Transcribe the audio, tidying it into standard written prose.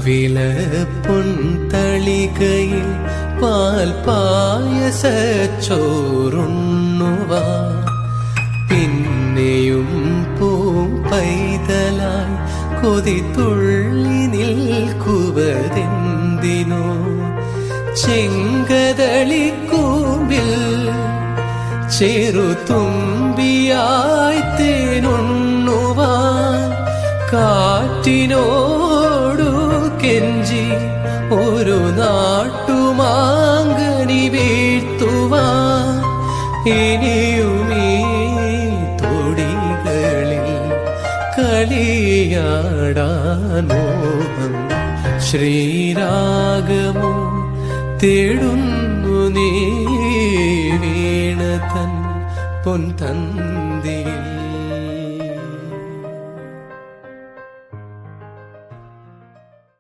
വിളപ്പൊൻതളികയിൽ പാൽ പായസച്ചോറുണ്ണുവാ പിന്നെയും പൂമ്പൈതലായി കൊതിത്തുള്ളി നിൽക്കുവതെന്തിനോ ചെങ്കദളിക്കൂമ്പിൽ ചെറുതുമ്പിയായി തേനുണ്ണുവാൻ കാറ്റിനോടു കെഞ്ചി ഒരു നാട്ടുമാങ്കനി വീഴ്ത്തുവാൻ ഇനിയുമീ തൊടികളിൽ കളിയാടാൻ മോഹം ശ്രീരാഗമോ തേടുന്നു നീ വീണതൻ പൊൻതന്തിയിൽ